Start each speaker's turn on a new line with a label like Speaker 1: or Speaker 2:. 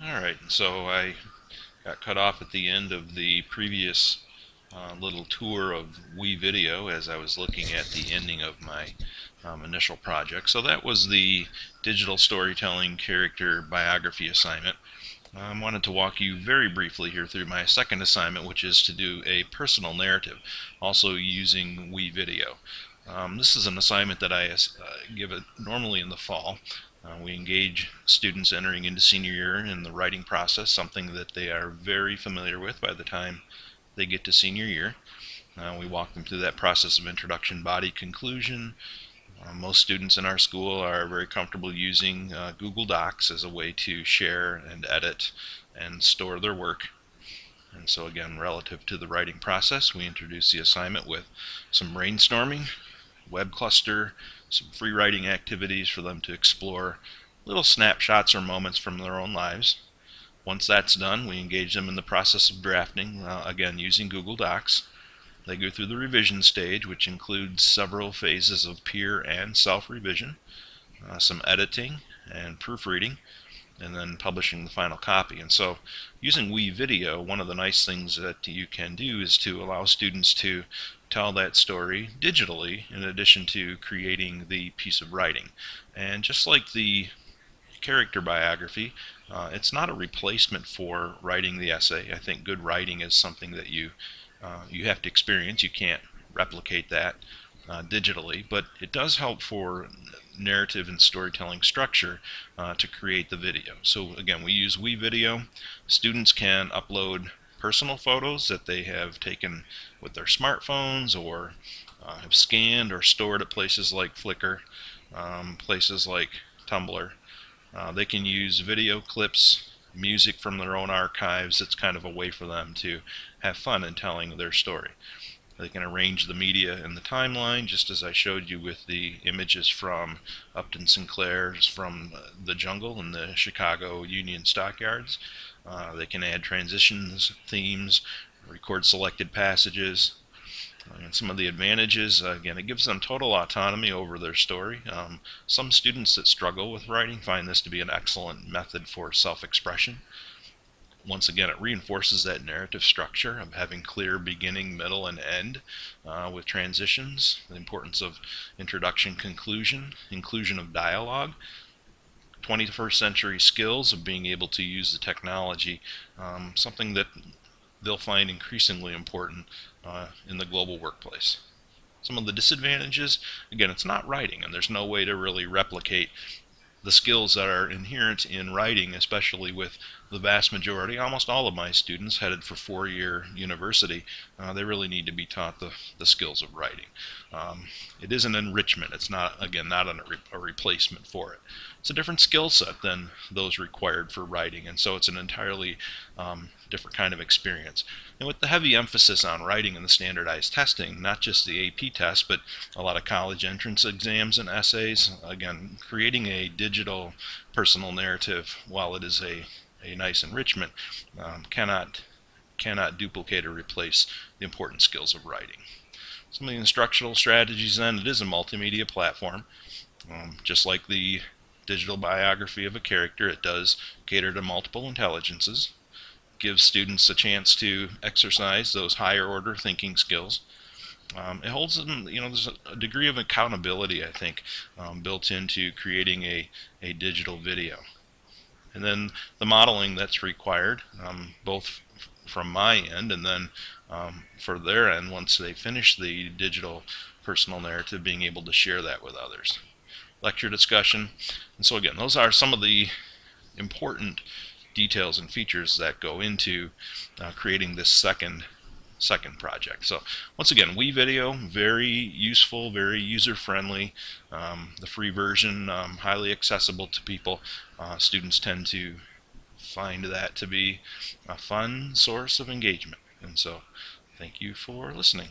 Speaker 1: Alright, so I got cut off at the end of the previous little tour of WeVideo as I was looking at the ending of my initial project. So that was the digital storytelling character biography assignment. I wanted to walk you very briefly here through my second assignment, which is to do a personal narrative, also using WeVideo. This is an assignment that I give it normally in the fall. We engage students entering into senior year in the writing process, something that they are very familiar with by the time they get to senior year. We walk them through that process of introduction, body, conclusion. Most students in our school are very comfortable using Google Docs as a way to share and edit and store their work. And so again, relative to the writing process, we introduce the assignment with some brainstorming, web cluster, some free writing activities for them to explore little snapshots or moments from their own lives. Once that's done, we engage them in the process of drafting, again using Google Docs. They go through the revision stage, which includes several phases of peer and self-revision, some editing and proofreading, and then publishing the final copy. And so using WeVideo, one of the nice things that you can do is to allow students to tell that story digitally in addition to creating the piece of writing. And just like the character biography, it's not a replacement for writing the essay. I think good writing is something that you have to experience. You can't replicate that digitally, but it does help for narrative and storytelling structure to create the video. So again, we use WeVideo. Students can upload personal photos that they have taken with their smartphones or have scanned or stored at places like Flickr, places like Tumblr. They can use video clips, music from their own archives. It's kind of a way for them to have fun in telling their story. They can arrange the media in the timeline, just as I showed you with the images from Upton Sinclair's From the Jungle in the Chicago Union Stockyards. They can add transitions, themes, record selected passages. And some of the advantages, again, it gives them total autonomy over their story. Some students that struggle with writing find this to be an excellent method for self-expression. Once again, it reinforces that narrative structure of having clear beginning, middle, and end with transitions, the importance of introduction, conclusion, inclusion of dialogue, 21st century skills of being able to use the technology, something that they'll find increasingly important in the global workplace. Some of the disadvantages, again, it's not writing, and there's no way to really replicate the skills that are inherent in writing, especially with the vast majority, almost all of my students headed for four-year university. They really need to be taught the skills of writing. It is an enrichment. It's not, again, not a replacement for it. It's a different skill set than those required for writing, and so it's an entirely different kind of experience. And with the heavy emphasis on writing and the standardized testing, not just the AP test, but a lot of college entrance exams and essays, again, creating a digital personal narrative, while it is a nice enrichment, cannot duplicate or replace the important skills of writing. Some of the instructional strategies then, it is a multimedia platform. Just like the digital biography of a character, it does cater to multiple intelligences, gives students a chance to exercise those higher order thinking skills. It holds them, there's a degree of accountability, I think, built into creating a digital video. And then the modeling that's required, both from my end and then for their end, once they finish the digital personal narrative, being able to share that with others. Lecture discussion. And so again, those are some of the important details and features that go into creating this second project. So once again, WeVideo, very useful, very user-friendly. The free version, highly accessible to people. Students tend to find that to be a fun source of engagement. And so thank you for listening.